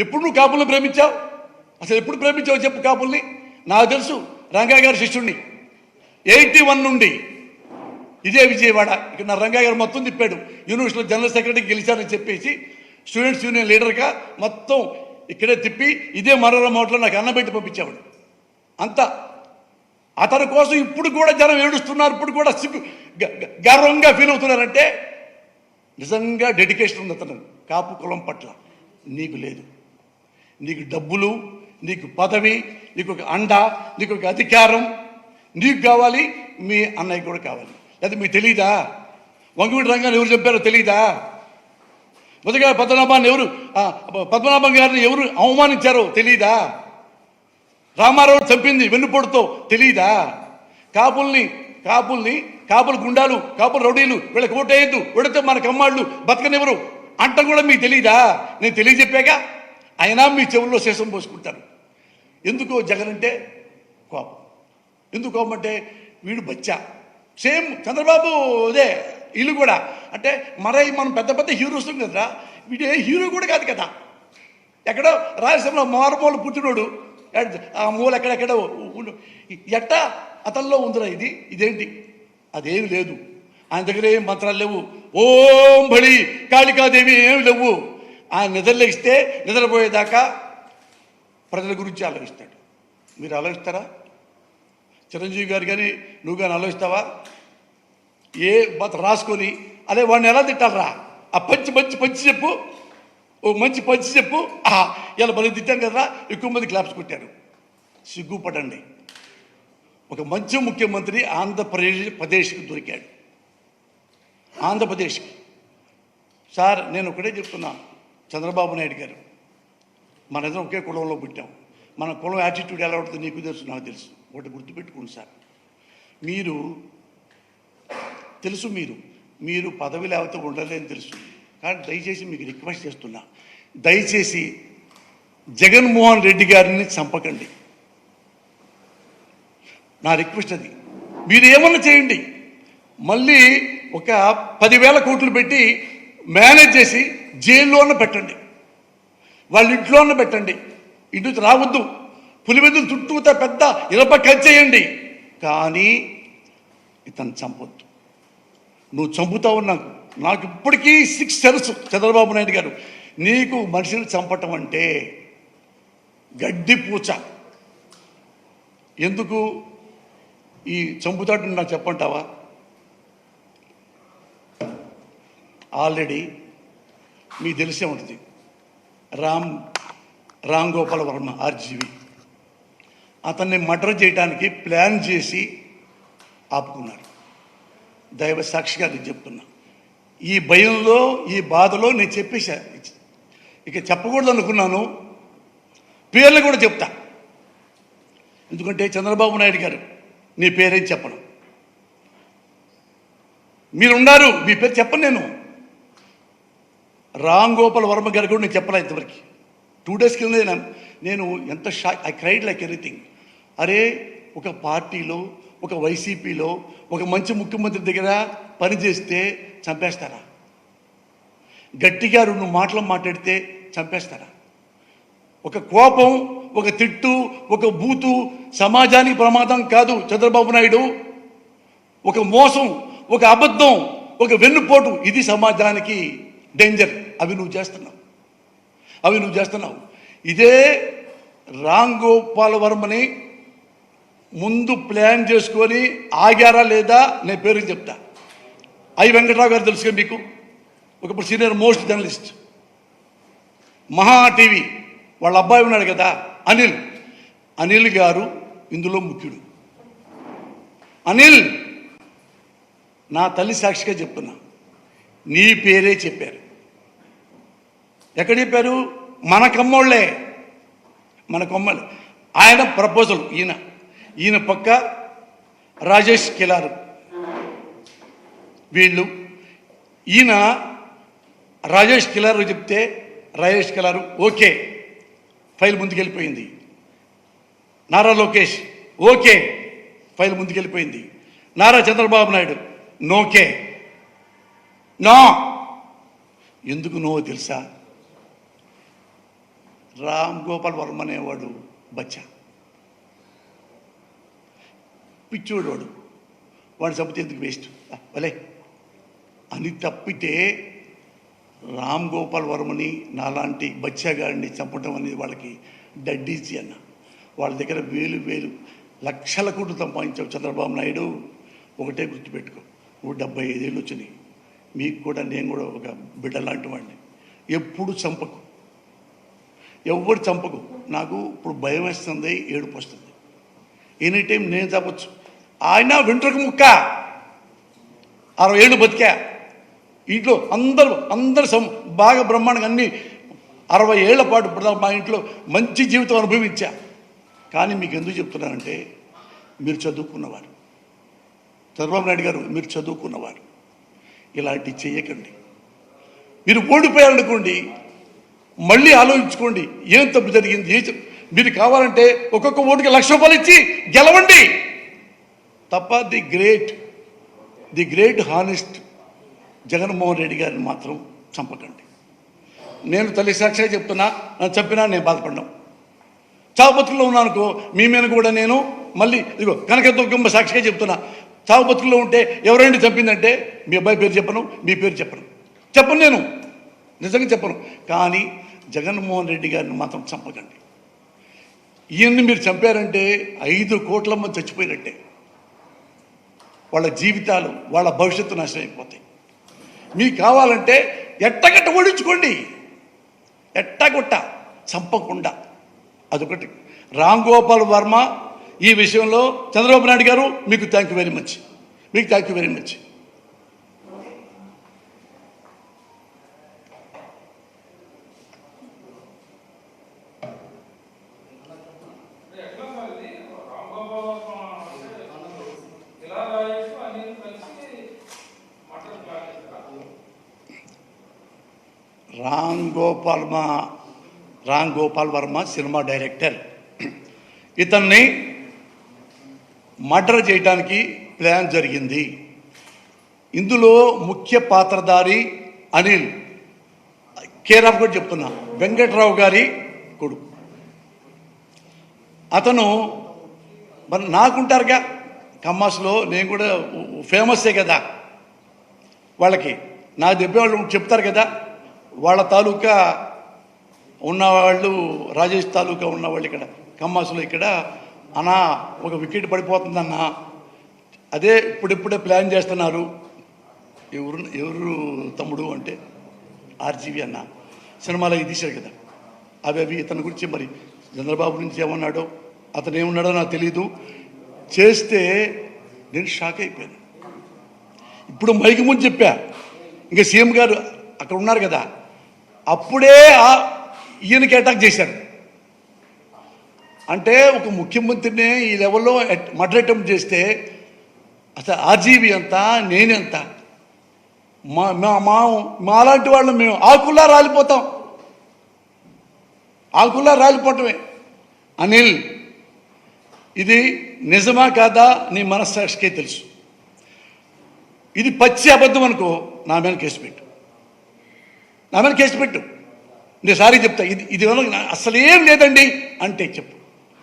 ఎప్పుడు నువ్వు కాపుల్ని ప్రేమించావు? అసలు ఎప్పుడు ప్రేమించావు చెప్పు కాపుల్ని? నాకు తెలుసు, రంగా గారి శిష్యుడిని 81 నుండి ఇదే విజయవాడ. ఇక్కడ నా రంగా గారు మొత్తం తిప్పాడు. యూనివర్సిటీలో జనరల్ సెక్రటరీ గెలిచానని చెప్పేసి స్టూడెంట్స్ యూనియన్ లీడర్గా మొత్తం ఇక్కడే తిప్పి ఇదే మనోరమ హోటల్లో నాకు అన్నం పెట్టి పంపించేవాడు. అంతా అతని కోసం ఇప్పుడు కూడా జనం ఏడుస్తున్నారు, ఇప్పుడు కూడా గర్వంగా ఫీల్ అవుతున్నారంటే నిజంగా డెడికేషన్ ఉంది అతను కాపు కులం పట్ల. నీకు లేదు. నీకు డబ్బులు, నీకు పదవి, నీకు ఒక అండ, నీకు ఒక అధికారం నీకు కావాలి, మీ అన్నయ్య కూడా కావాలి. లేదా మీకు తెలీదా? వంగవీటి రంగాన్ని ఎవరు చెప్పారో తెలీదా? మొదటిగా పద్మనాభం గారిని ఎవరు అవమానించారో తెలీదా? రామారావు చంపింది వెన్నుపోటుతో తెలీదా? కాపుల గుండాలు, కాపుల రౌడీలు వీళ్ళకి ఓటేయద్దు, ఓడితే మన కమ్మాళ్ళు బతకనివ్వరు అంట కూడా మీకు తెలీదా? నేను తెలియజెప్పాక అయినా మీ చెవుల్లో శేషం పోసుకుంటారు. ఎందుకో జగన్ అంటే కోపం. ఎందుకు కోపం అంటే వీడు బచ్చా. సేమ్ చంద్రబాబు అదే వీళ్ళు కూడా అంటే మనం పెద్ద పెద్ద హీరోస్ కదరా, వీడే హీరో కూడా కాదు కదా. ఎక్కడో రాయలసీమలో మారుమూల పుట్టినోడు, ఆ మూల ఎక్కడెక్కడో ఎట్టా అతనిలో ఉందిరా ఇదేంటి? అదేమి లేదు. ఆయన దగ్గర ఏం మంత్రాలు లేవు. ఓం బడి కాళికాదేవి ఏమి లేవు. ఆయన నిద్రలేస్తే నిద్రపోయేదాకా ప్రజల గురించి ఆలోచిస్తాడు. మీరు ఆలోచిస్తారా? చిరంజీవి గారు కానీ నువ్వు కానీ ఆలోచిస్తావా? ఏ రాసుకొని అదే వాడిని ఎలా తిట్టాలరా? ఆ పంచి చెప్పు, ఓ మంచి పంచి చెప్పు. ఇలా మనం తిట్టాం కదా, ఎక్కువ మంది క్లాప్స్ కొట్టారు. సిగ్గుపడండి. ఒక మంచి ముఖ్యమంత్రి ఆంధ్రప్రదేశ్కి దొరికాడు. ఆంధ్రప్రదేశ్కి సార్ నేను ఒకటే చెప్తున్నా, చంద్రబాబు నాయుడు గారు మనిద్దరం ఒకే కులంలో పుట్టాం. మన కులం యాటిట్యూడ్ ఎలా ఉంటుందో నీకు తెలుసు, నాకు తెలుసు. ఒకటి గుర్తుపెట్టుకోండి సార్, మీరు పదవి లేకపోతే ఉండలేని తెలుసు. కానీ దయచేసి మీకు రిక్వెస్ట్ చేస్తున్నా, దయచేసి జగన్మోహన్ రెడ్డి గారిని చంపకండి. నా రిక్వెస్ట్ అది. మీరు ఏమన్నా చేయండి, మళ్ళీ ఒక 10,000 కోట్లు పెట్టి మేనేజ్ చేసి జైల్లోనే పెట్టండి, వాళ్ళ ఇంట్లోనే పెట్టండి. ఇంటికి రావద్దు. పులివెందులు చుట్టూతా పెద్ద ఇరప కంచేయండి, కానీ ఇతను చంపొద్దు. నువ్వు చంపుతావు. నాకు ఇప్పటికీ 6 తెలుసు. చంద్రబాబు నాయుడు గారు, నీకు మనిషిని చంపటం అంటే గడ్డి పూచ. ఎందుకు ఈ చంపుతాడు నాకు చెప్పంటావా? ఆల్రెడీ మీకు తెలిసే ఉంటుంది, రామ్ గోపాల్ వర్మ ఆర్జీవి అతన్ని మర్డర్ చేయడానికి ప్లాన్ చేసి ఆపుకున్నారు. దైవ సాక్షిగా నేను చెప్తున్నా. ఈ భయంలో, ఈ బాధలో నేను చెప్పేశా. ఇక చెప్పకూడదు అనుకున్నాను, పేర్లు కూడా చెప్తా. ఎందుకంటే చంద్రబాబు నాయుడు గారు నీ పేరేం చెప్పను, మీరున్నారు, మీ పేరు చెప్పను. రామ్ గోపాల్ వర్మ గారు కూడా నేను చెప్పలే ఇంతవరకు. 2 days కింద నేను ఎంత shock, I cried like anything. అరే, ఒక పార్టీలో, ఒక వైసీపీలో ఒక మంచి ముఖ్యమంత్రి దగ్గర పనిచేస్తే చంపేస్తారా? గట్టిగా 2 మాటలు మాట్లాడితే చంపేస్తారా? ఒక కోపం, ఒక తిట్టు, ఒక బూతు సమాజానికి ప్రమాదం కాదు చంద్రబాబు నాయుడు. ఒక మోసం, ఒక అబద్ధం, ఒక వెన్నుపోటు, ఇది సమాజానికి డేంజర్. అవి నువ్వు చేస్తున్నావు. ఇదే రామ్ గోపాల్ వర్మని ముందు ప్లాన్ చేసుకొని ఆగారా లేదా నేను పేరు చెప్తా. వెంకట్రావు గారు తెలుసుగా మీకు, ఒకప్పుడు సీనియర్ మోస్ట్ జర్నలిస్ట్, మహా టీవీ వాళ్ళ అబ్బాయి ఉన్నాడు కదా అనిల్ గారు ఇందులో ముఖ్యుడు. అనిల్, నా తల్లి సాక్షిగా చెప్తున్నా, నీ పేరే చెప్పారు. ఎక్కడ చెప్పారు? మన కమ్మోళ్ళే. ఆయన ప్రపోజల్, ఈయన పక్క రాజేష్ కిలారు, వీళ్ళు. ఈయన రాజేష్ కిలారు చెప్తే రాజేష్ కిలారు ఓకే, ఫైల్ ముందుకెళ్ళిపోయింది. నారా లోకేష్ ఓకే, ఫైల్ ముందుకెళ్ళిపోయింది. నారా చంద్రబాబు నాయుడు నోకే. ఎందుకు నో తెలుసా? రామ్ గోపాల్ వర్మ అనేవాడు బచ్చా, పిచ్చోడు వాడు చంపితే ఎందుకు వేస్ట్ భలే అని తప్పితే రామ్ గోపాల్ వర్మని నాలాంటి బచ్చాగాడిని చంపటం అనేది వాళ్ళకి డడ్డీజీ అన్న. వాళ్ళ దగ్గర వేలు వేలు లక్షల కోట్లు సంపాదించావు చంద్రబాబు నాయుడు. ఒకటే గుర్తుపెట్టుకో, 175 ఏళ్ళు వచ్చినాయి మీకు కూడా, నేను కూడా ఒక బిడ్డ లాంటి వాడిని. ఎప్పుడు చంపకు, ఎవరు చంపకు. నాకు ఇప్పుడు భయం వేస్తుంది, ఏడుపు వస్తుంది. ఎనీ టైం నేను చంపచ్చు. ఆయన వెంట్రుక ముక్క 60 ఏళ్ళు బతికా. ఇంట్లో అందరూ బాగా బ్రహ్మాండంగా అన్ని 60 ఏళ్ల పాటు ఇప్పుడు మా ఇంట్లో మంచి జీవితం అనుభవించా. కానీ మీకు ఎందుకు చెప్తున్నానంటే, మీరు చదువుకున్నవారు, చంద్రబాబు నాయుడు గారు మీరు చదువుకున్నవారు, ఇలాంటివి చేయకండి. మీరు ఓడిపోయారనుకోండి, మళ్ళీ ఆలోచించుకోండి ఏం తప్పు జరిగింది. మీరు కావాలంటే ఒక్కొక్క ఓటుకి ₹1,00,000 ఇచ్చి గెలవండి తప్ప the great honest Jaganmohan Reddy గారిని మాత్రం చంపకండి. నేను తల్లి సాక్షిగా చెప్తున్నా, నన్ను చంపినా నేను బాధపడ్డాం. చావుబతుకుల్లో ఉన్నానుకో మీ మీద కూడా నేను మళ్ళీ ఇదిగో కనకదుర్గమ్మ సాక్షిగా చెప్తున్నా, చావుబతుకుల్లో ఉంటే ఎవరైనా చంపిందంటే మీ అబ్బాయి పేరు చెప్పను, మీ పేరు చెప్పను, నేను నిజంగా చెప్పను. కానీ జగన్మోహన్ రెడ్డి గారిని మాత్రం చంపకండి. ఈయన్ని మీరు చంపారంటే 5 కోట్ల మంది చచ్చిపోయినట్టే. వాళ్ళ జీవితాలు, వాళ్ళ భవిష్యత్తు నాశనం అయిపోతాయి. మీకు కావాలంటే ఎట్టగట్ట ఓడించుకోండి, ఎట్టగొట్ట చంపకుండా. అదొకటి. రామ్ గోపాల్ వర్మ ఈ విషయంలో చంద్రబాబు నాయుడు గారు మీకు థ్యాంక్ యూ వెరీ మచ్, మీకు thank you very much. Ram Gopal Varma cinema director. ఇతన్ని మర్డర్ చేయడానికి ప్లాన్ జరిగింది. ఇందులో ముఖ్య పాత్రధారి అనిల్, కేర్ ఆఫ్ కూడా చెప్తున్నా, వెంకట్రావు గారి కొడుకు. అతను మరి నాకుంటారుగా కమ్మాస్లో, నేను కూడా ఫేమస్సే కదా వాళ్ళకి, నాకు చెప్పేవాళ్ళు చెప్తారు కదా. వాళ్ళ తాలూకా ఉన్నవాళ్ళు, రాజేష్ తాలూకా ఉన్నవాళ్ళు ఇక్కడ కమ్మాసులో, ఇక్కడ అన్నా ఒక వికెట్ పడిపోతుందన్న, అదే ఇప్పుడిప్పుడే ప్లాన్ చేస్తున్నారు. ఎవరు తమ్ముడు అంటే ఆర్జీవి అన్న, సినిమాలో ఇది తీశారు కదా. అవి ఇతని గురించి మరి చంద్రబాబు నుంచి ఏమన్నాడో, అతను ఏమన్నాడో నాకు తెలీదు. చేస్తే నేను షాక్ అయిపోయాను. ఇప్పుడు మైకి ముందు చెప్పా, ఇంకా సీఎం గారు అక్కడ ఉన్నారు కదా, అప్పుడే ఈయనకి అటాక్ చేశారు. అంటే ఒక ముఖ్యమంత్రిని ఈ లెవెల్లో మర్డర్ అటెంప్ట్ చేస్తే అసలు ఆర్జీవి ఎంత, నేనెంత, మాలాంటి వాళ్ళు మేము ఆకుల్లా రాలిపోతాం, ఆకుల్లా రాలిపోవటమే. అనిల్, ఇది నిజమా కాదా నీ మనస్సాక్షికే తెలుసు. ఇది పచ్చి అబద్ధం అనుకో, నా మీద కేసు పెట్టు. నేను సారీ చెప్తా, ఇది అసలు ఏం లేదండి అంటే చెప్పు.